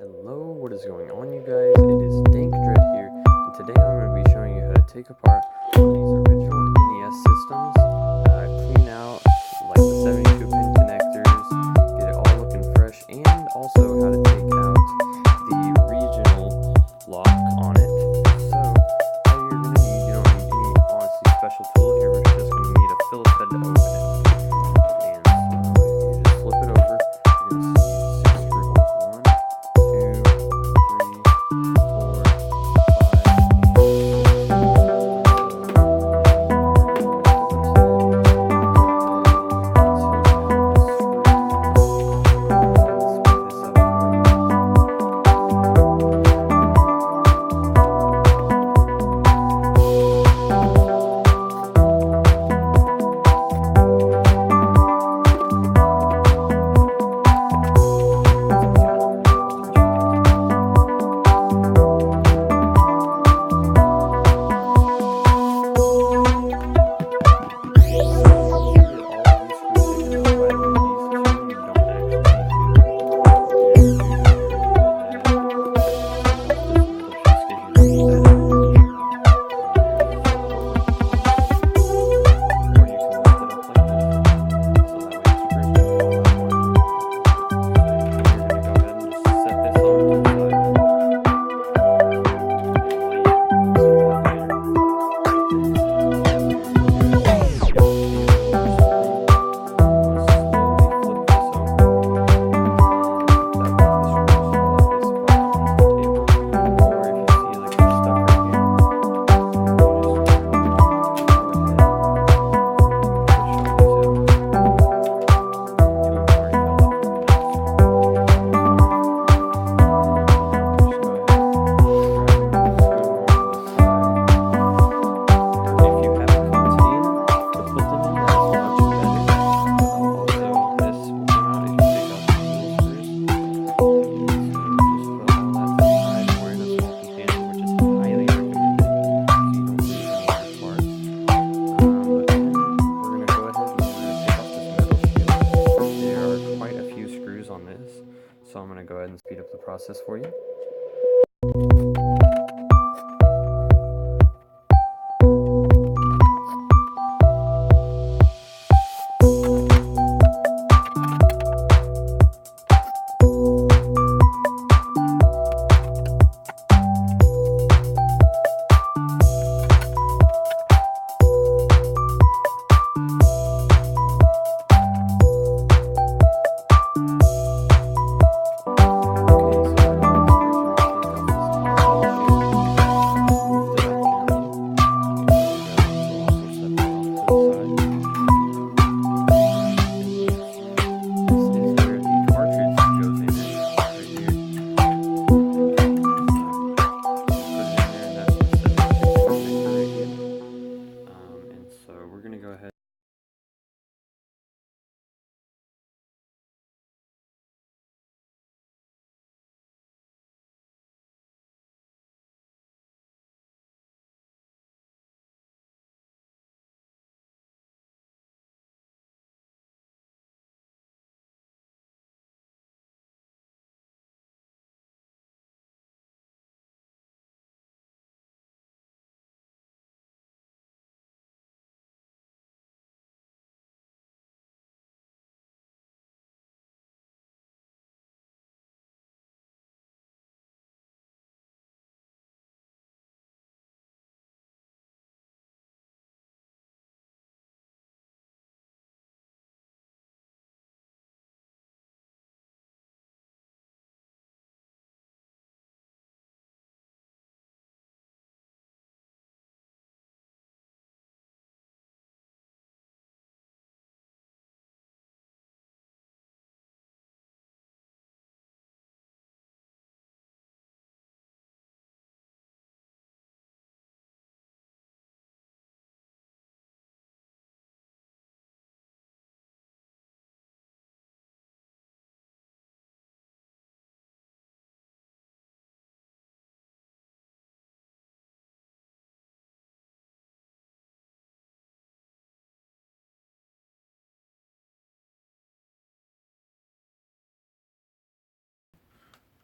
Hello, what is going on, you guys? It is Dank Dread here, and today I'm going to be showing you how to take apart one of these original NES systems, clean out like the 72-pin connectors, get it all looking fresh, and also how to take out the regional lock on it. So, all you're going to need, you don't need any honestly special tool here, we're just going to need a Phillips head to open it. And so, you just flip it over, you're going to see 6 screw holes. 1, 2, 3, 4, on this, so I'm going to go ahead and speed up the process for you.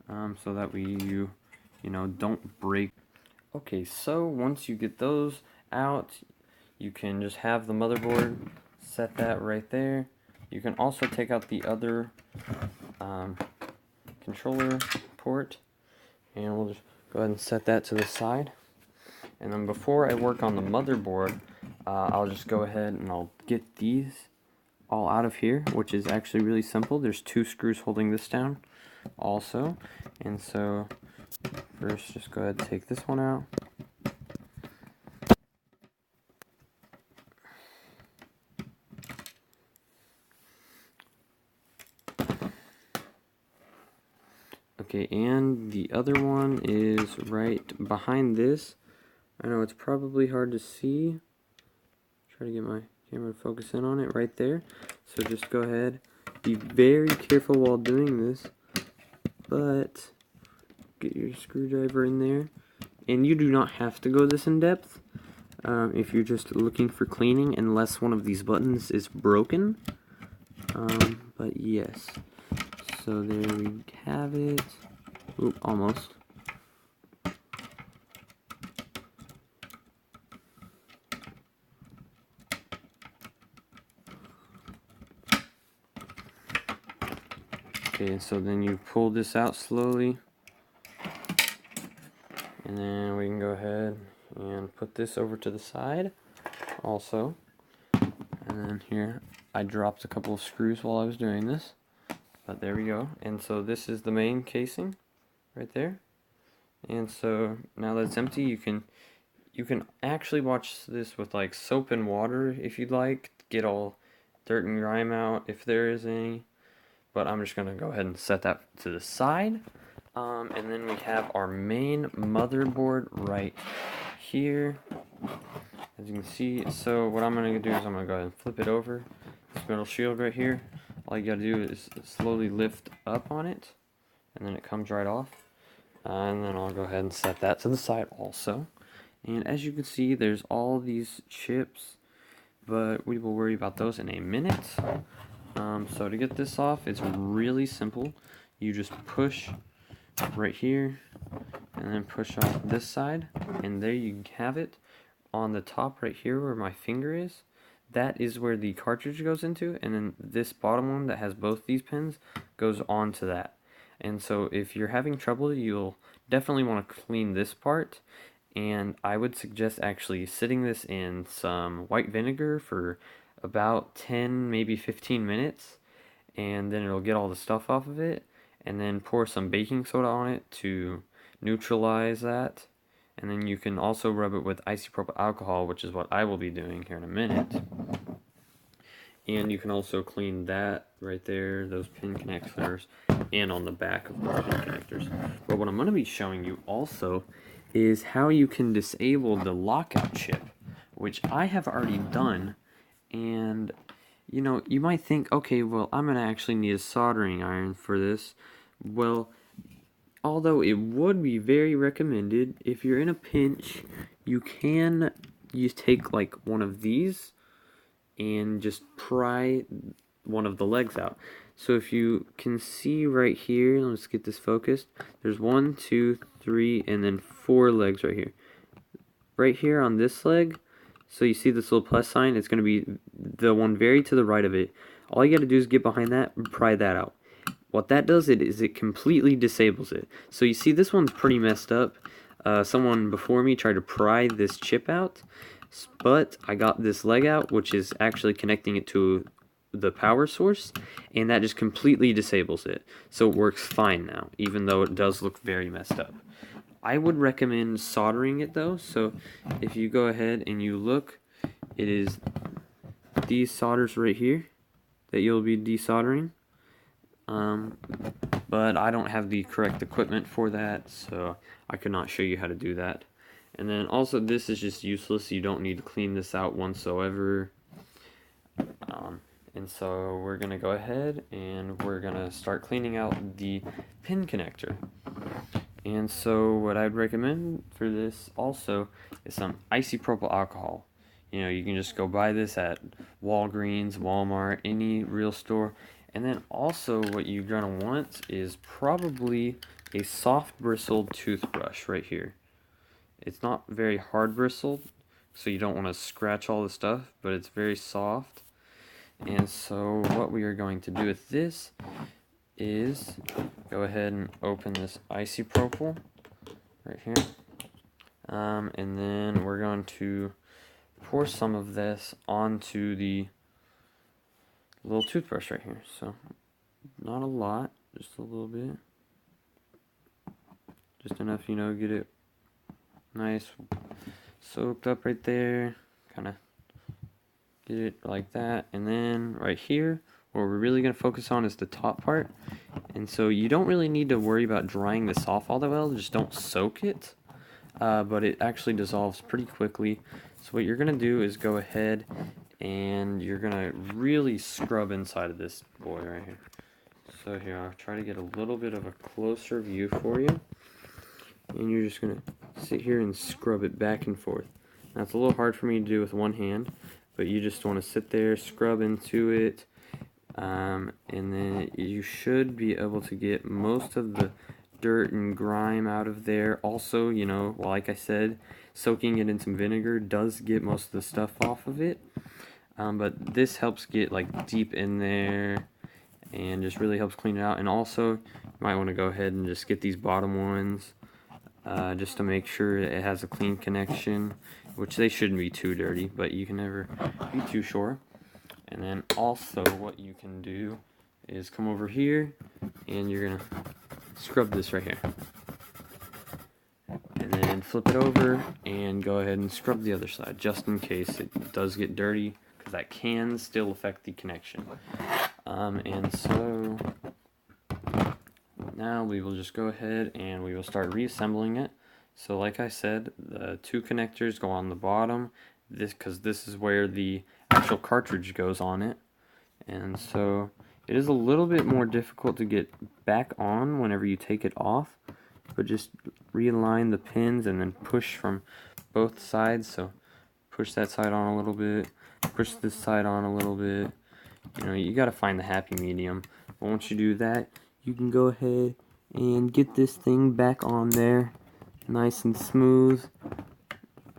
so that you don't break. Okay, so once you get those out, you can just have the motherboard, set that right there. You can also take out the other controller port, and we'll just go ahead and set that to the side. And then before I work on the motherboard, I'll just go ahead and I'll get these all out of here, which is actually really simple. There's 2 screws holding this down also. And so first just go ahead and take this one out. Okay, and the other one is right behind this. I know it's probably hard to see. Try to get my camera to focus in on it right there. So just go ahead. Be very careful while doing this, but get your screwdriver in there. And you do not have to go this in depth if you're just looking for cleaning, unless one of these buttons is broken. But yes. So there we have it. Oop, almost. Okay, so then you pull this out slowly. And then we can go ahead and put this over to the side also. And then here, I dropped a couple of screws while I was doing this. But there we go. And so this is the main casing right there. And so now that it's empty, you can actually watch this with like soap and water if you'd like. Get all dirt and grime out if there is any. But I'm just going to go ahead and set that to the side. And then we have our main motherboard right here. As you can see, so what I'm going to do is I'm going to go ahead and flip it over. This metal shield right here. All you got to do is slowly lift up on it, and then it comes right off. And then I'll go ahead and set that to the side also. And as you can see, there's all these chips, but we will worry about those in a minute. So to get this off, it's really simple. You just push right here, and then push off this side, and there you have it. On the top right here where my finger is, that is where the cartridge goes into, and then this bottom one that has both these pins goes onto that. And so if you're having trouble, you'll definitely want to clean this part, and I would suggest actually sitting this in some white vinegar for about 10, maybe 15 minutes, and then it'll get all the stuff off of it, and then pour some baking soda on it to neutralize that. And then you can also rub it with isopropyl alcohol, which is what I will be doing here in a minute. And you can also clean that right there, those pin connectors, and on the back of the pin connectors. But what I'm going to be showing you also is how you can disable the lockout chip, which I have already done. And you know, you might think, okay, well, I'm going to actually need a soldering iron for this. Well, although it would be very recommended, if you're in a pinch, you take like one of these and just pry one of the legs out. So if you can see right here, let's get this focused. There's 1, 2, 3, and then 4 legs right here. Right here on this leg, so you see this little plus sign, it's going to be the one very to the right of it. All you got to do is get behind that and pry that out. What that does is it completely disables it. So you see this one's pretty messed up. Someone before me tried to pry this chip out, but I got this leg out, which is actually connecting it to the power source, and that just completely disables it. So it works fine now, even though it does look very messed up. I would recommend soldering it though, so if you go ahead and you look, it is these solders right here that you'll be desoldering. But I don't have the correct equipment for that, so I could not show you how to do that. And then also this is just useless, you don't need to clean this out whatsoever. And so we're going to go ahead and we're going to start cleaning out the pin connector. And so what I'd recommend for this also is some isopropyl alcohol. You know, you can just go buy this at Walgreens, Walmart, any real store. And then also what you're going to want is probably a soft bristled toothbrush right here. It's not very hard bristled, so you don't want to scratch all the stuff, but it's very soft. And so what we are going to do with this is go ahead and open this isopropyl right here. And then we're going to pour some of this onto the little toothbrush right here. So not a lot, just a little bit. Just enough, you know, get it nice soaked up right there. Kind of get it like that. And then right here, what we're really going to focus on is the top part. And so you don't really need to worry about drying this off all that well. Just don't soak it. But it actually dissolves pretty quickly. So what you're going to do is go ahead and you're going to really scrub inside of this boy right here. So here, I'll try to get a little bit of a closer view for you. And you're just going to sit here and scrub it back and forth. Now it's a little hard for me to do with one hand, but you just want to sit there, scrub into it, and then you should be able to get most of the dirt and grime out of there. Also, you know, like I said, soaking it in some vinegar does get most of the stuff off of it, but this helps get like deep in there and just really helps clean it out. And also, you might want to go ahead and just get these bottom ones just to make sure it has a clean connection, which they shouldn't be too dirty, but you can never be too sure. And then also what you can do is come over here and you're gonna scrub this right here, and then flip it over and go ahead and scrub the other side just in case it does get dirty, because that can still affect the connection. And so now we will just go ahead and we will start reassembling it. So like I said, the two connectors go on the bottom, because this is where the actual cartridge goes on it. And so it is a little bit more difficult to get back on whenever you take it off, but just realign the pins and then push from both sides. So push that side on a little bit, push this side on a little bit. You know, you got to find the happy medium. But once you do that, you can go ahead and get this thing back on there nice and smooth.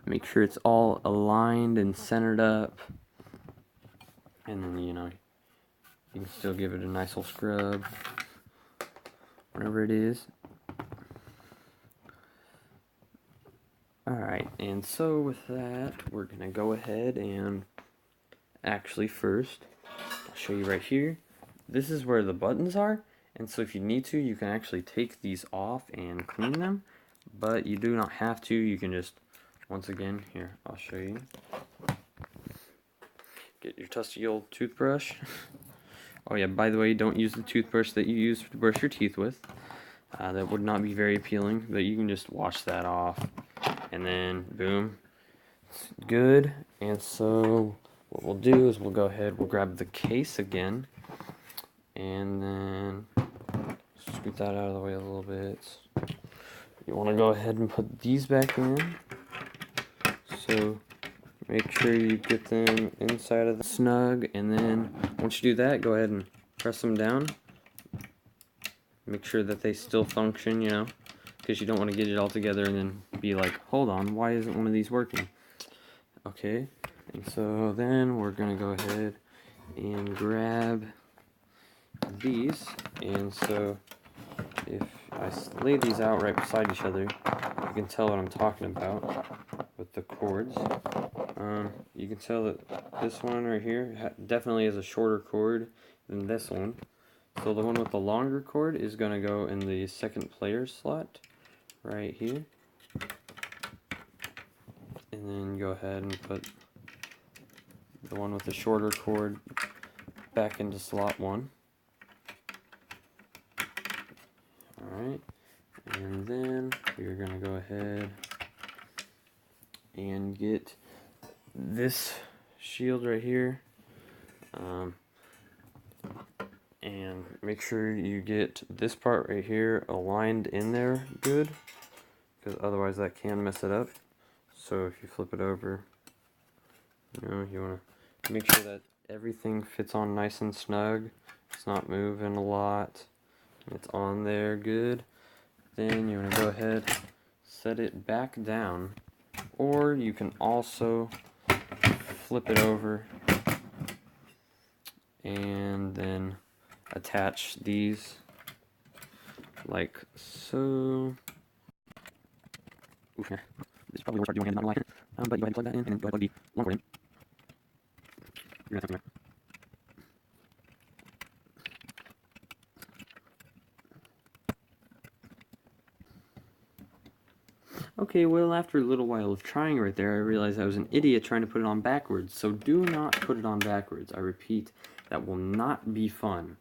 Make sure it's all aligned and centered up. And then, you know, you can still give it a nice little scrub whenever it is. Alright, and so with that, we're going to go ahead and actually first, I'll show you right here. This is where the buttons are, and so if you need to, you can actually take these off and clean them, but you do not have to. You can just, once again, here, I'll show you. Get your trusty old toothbrush. Oh yeah, by the way, don't use the toothbrush that you use to brush your teeth with. That would not be very appealing, but you can just wash that off. And then, boom, it's good. And so what we'll do is we'll go ahead, we'll grab the case again, and then scoot that out of the way a little bit. You want to go ahead and put these back in. So make sure you get them inside of the snug, and then once you do that, go ahead and press them down. Make sure that they still function, you know, because you don't want to get it all together and then be like, hold on, why isn't one of these working? Okay, and so then we're going to go ahead and grab these, and so if I lay these out right beside each other, you can tell what I'm talking about with the cords. You can tell that this one right here definitely has a shorter cord than this one. So the one with the longer cord is going to go in the second player slot right here. And then go ahead and put the one with the shorter cord back into slot 1. Alright, and then we're going to go ahead and get this shield right here. And make sure you get this part right here aligned in there good, because otherwise that can mess it up. So if you flip it over, you know, you want to make sure that everything fits on nice and snug. It's not moving a lot. It's on there good. Then you're going to go ahead, set it back down, or you can also flip it over and then attach these like so. Oof, yeah. This is probably the worst part to do one-handed, not gonna lie. But you go ahead and plug that in, and then go ahead and plug the long cord in. You're gonna have to Okay, well, after a little while of trying right there, I realized I was an idiot trying to put it on backwards. So do not put it on backwards. I repeat, that will not be fun.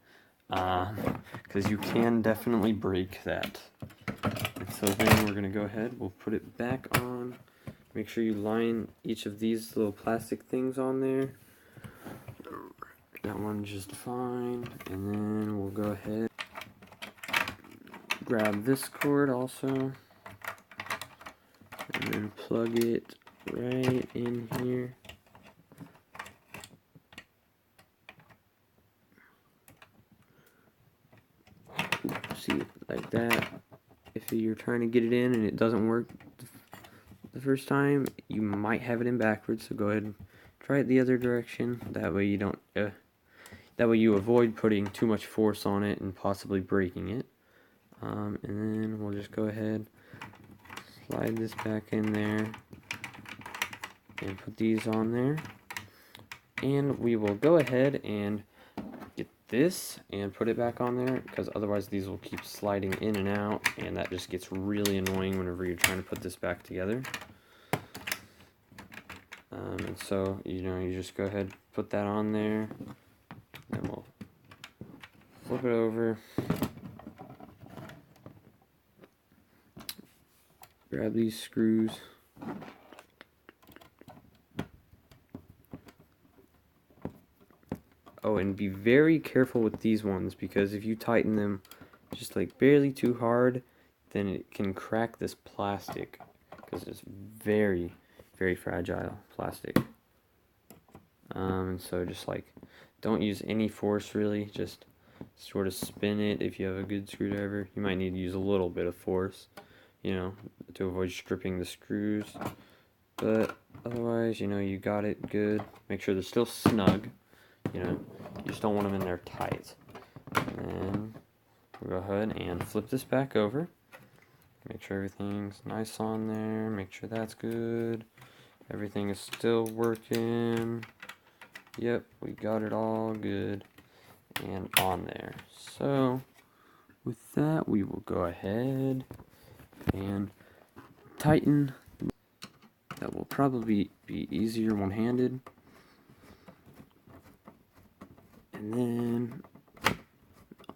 Because you can definitely break that. And so then we're going to go ahead, we'll put it back on. Make sure you line each of these little plastic things on there. That one just fine. And then we'll go ahead, grab this cord also. And then plug it right in here. See, like that. If you're trying to get it in and it doesn't work the first time, you might have it in backwards, so go ahead and try it the other direction. That way you don't, that way you avoid putting too much force on it and possibly breaking it. And then we'll just go ahead, slide this back in there, and put these on there. And we will go ahead and get this and put it back on there, because otherwise these will keep sliding in and out, and that just gets really annoying whenever you're trying to put this back together. And so, you know, you just go ahead, put that on there, and we'll flip it over, grab these screws, oh, and be very careful with these ones, because if you tighten them just like barely too hard, then it can crack this plastic, because it's very, very fragile plastic. And so just like, don't use any force really, just sort of spin it. If you have a good screwdriver, you might need to use a little bit of force, you know, to avoid stripping the screws. But otherwise, you know, you got it good. Make sure they're still snug, you know, you just don't want them in there tight. And then we'll go ahead and flip this back over. Make sure everything's nice on there. Make sure that's good. Everything is still working. Yep, we got it all good and on there. So with that, we will go ahead and tighten. That will probably be easier one-handed. And then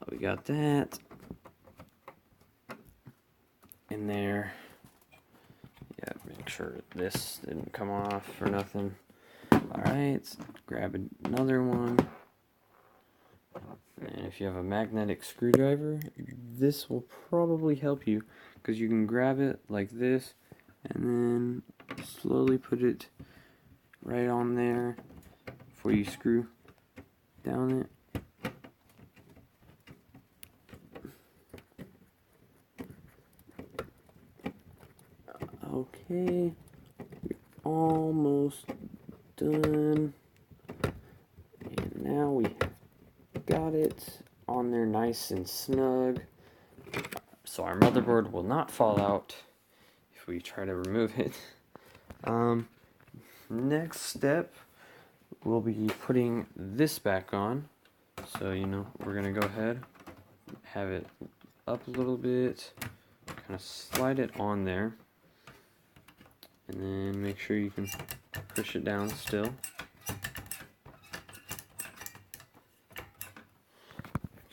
we got that in there. Yeah, make sure this didn't come off or nothing. Alright, grab another one. And if you have a magnetic screwdriver, this will probably help you, because you can grab it like this and then slowly put it right on there before you screw down it. Okay, we're almost done, and now we got it on there nice and snug, so our motherboard will not fall out if we try to remove it. Next step, we'll be putting this back on. So, you know, we're gonna go ahead, have it up a little bit, kind of slide it on there, and then make sure you can push it down still.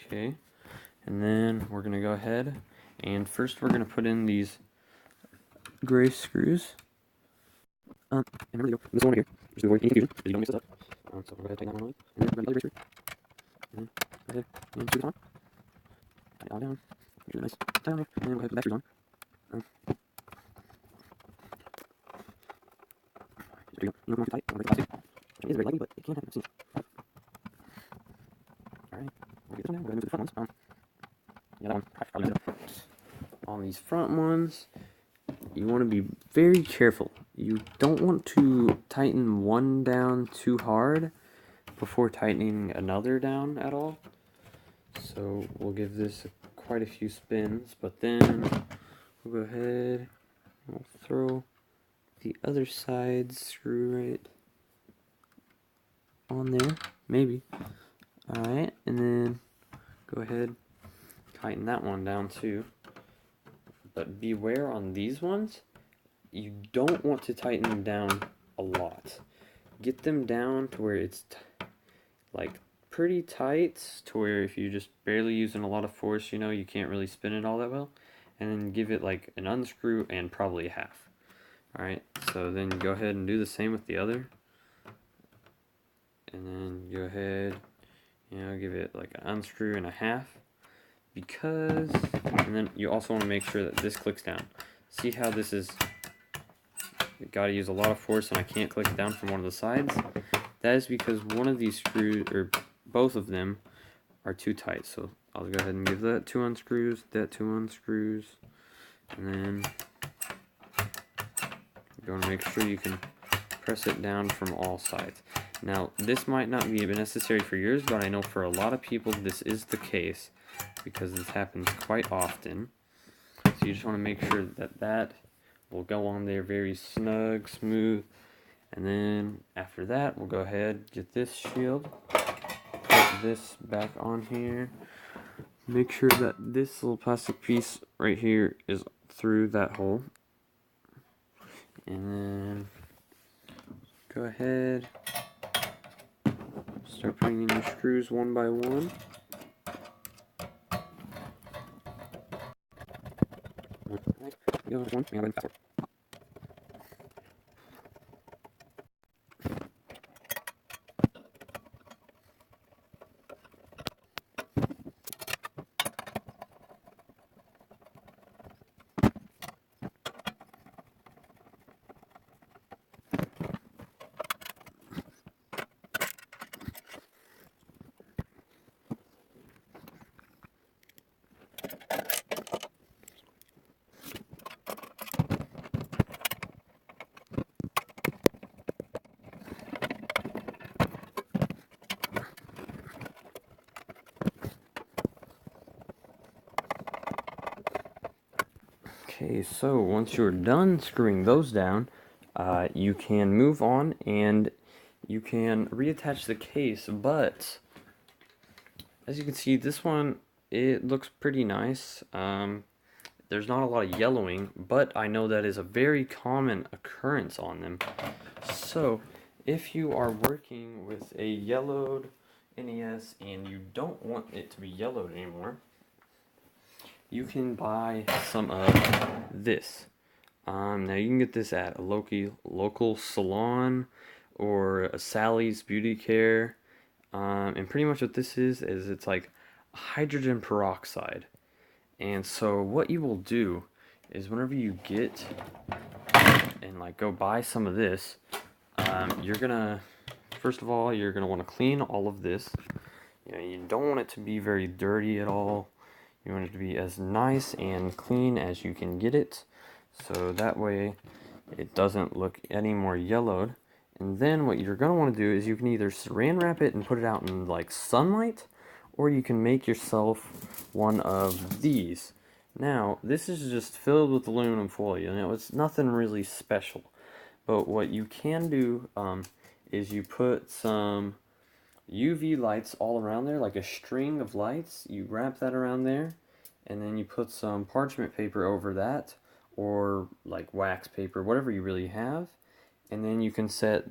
Okay, and then we're gonna go ahead and first we're gonna put in these gray screws. And remember, this one right here, just to avoid any confusion, because you don't mix this up. So we'll go ahead and take that one away, and then grab another gray screw, and then go ahead and screw this on, tie it all down, make sure nice tie on there, and then go ahead and put the back screws on. There you go. You don't want to tight, don't break the plastic. It is very lightly, but it can happen. I've seen it. Alright, we'll get this one down. We'll go ahead and move to the front ones. Yeah, that one probably messed it up. on these front ones, you want to be very careful. You don't want to tighten one down too hard before tightening another down at all. So we'll give this quite a few spins, but then we'll go ahead and we'll throw the other side screw right on there, maybe. Alright, and then go ahead, tighten that one down too. But beware on these ones, you don't want to tighten them down a lot. Get them down to where it's like pretty tight, to where if you're just barely using a lot of force, you know, you can't really spin it all that well. And then give it like an unscrew and probably a half. Alright, so then go ahead and do the same with the other. And then go ahead, you know, give it like an unscrew and a half. Because, and then you also want to make sure that this clicks down. See how this is, gotta use a lot of force and I can't click it down from one of the sides? That is because one of these screws, or both of them, are too tight. So I'll go ahead and give that 2 unscrews, that 2 unscrews, and then you're going to make sure you can press it down from all sides. Now, this might not be necessary for yours, but I know for a lot of people this is the case, because this happens quite often. So you just want to make sure that that will go on there very snug, smooth, and then after that we'll go ahead, get this shield, put this back on here, make sure that this little plastic piece right here is through that hole, and then go ahead, start putting in your screws one by one. Okay, so once you're done screwing those down, you can move on and you can reattach the case, but as you can see, this one, it looks pretty nice. There's not a lot of yellowing, but I know that is a very common occurrence on them. So if you are working with a yellowed NES and you don't want it to be yellowed anymore, you can buy some of this. Now you can get this at a local salon or a Sally's Beauty Care, and pretty much what this is it's like hydrogen peroxide. And so what you will do is whenever you get and like go buy some of this, you're gonna, first of all, you're gonna want to clean all of this. You know, you don't want it to be very dirty at all. You want it to be as nice and clean as you can get it, so that way it doesn't look any more yellowed. And then what you're going to want to do is you can either saran wrap it and put it out in like sunlight, or you can make yourself one of these. Now, this is just filled with aluminum foil. You know, it's nothing really special. But what you can do is you put some UV lights all around there, like a string of lights. You wrap that around there, and then you put some parchment paper over that, or like wax paper, whatever you really have. And then you can set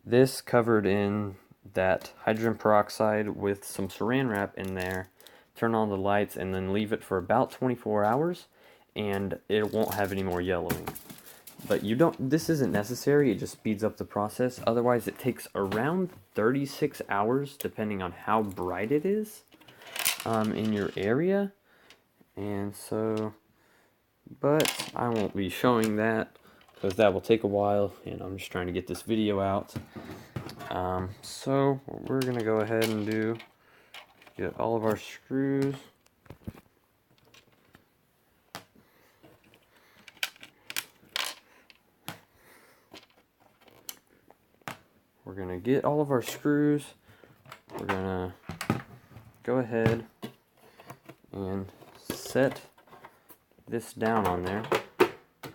this covered in that hydrogen peroxide with some saran wrap in there, turn on the lights, and then leave it for about 24 hours, and it won't have any more yellowing. But you don't, this isn't necessary, it just speeds up the process. Otherwise it takes around 36 hours depending on how bright it is in your area. And so, but I won't be showing that because that will take a while, and I'm just trying to get this video out. So what we're gonna go ahead and do, get all of our screws. we're gonna get all of our screws. We're gonna go ahead and set this down on there.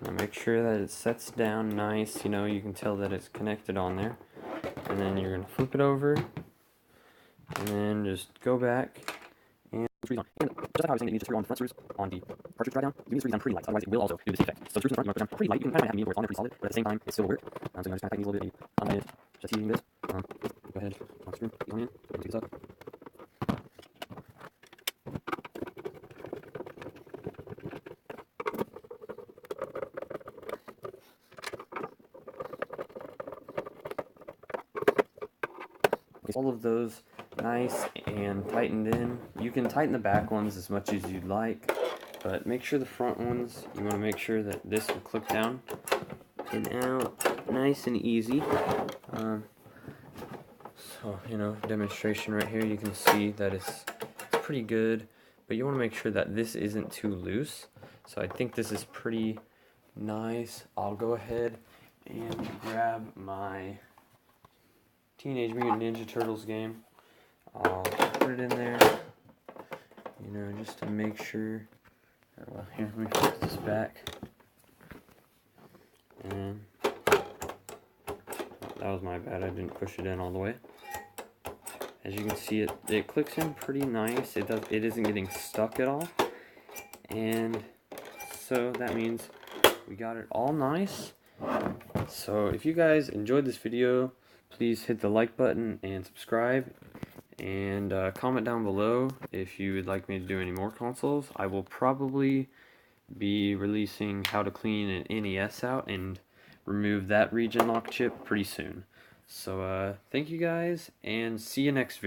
Now make sure that it sets down nice, you know, you can tell that it's connected on there. And then you're gonna flip it over, and then just go back and screws on. And just like how I was saying, you need to screw on the front screws on the cartridge right down. You need to screw these on pretty light, otherwise it will also do this effect. So screws in the front, you want to put them pretty light. You can kind of have me where it's on there pretty solid, but at the same time, it still will work. So you know, just kind of tighten these a little bit, and unlay it, just using this. Go ahead, screw these on in, take this up. All of those nice and tightened in. You can tighten the back ones as much as you'd like, but make sure the front ones, you want to make sure that this will click down and out nice and easy. So, you know, demonstration right here, you can see that it's pretty good, but you want to make sure that this isn't too loose. So I think this is pretty nice. I'll go ahead and grab my Teenage Mutant Ninja Turtles game. I'll put it in there, you know, just to make sure. Well, here, let me put this back. And that was my bad, I didn't push it in all the way. As you can see, it clicks in pretty nice. It isn't getting stuck at all. And so that means we got it all nice. So if you guys enjoyed this video, please hit the like button and subscribe, and comment down below if you would like me to do any more consoles. I will probably be releasing how to clean an NES out and remove that region lock chip pretty soon. So thank you guys, and see you next video.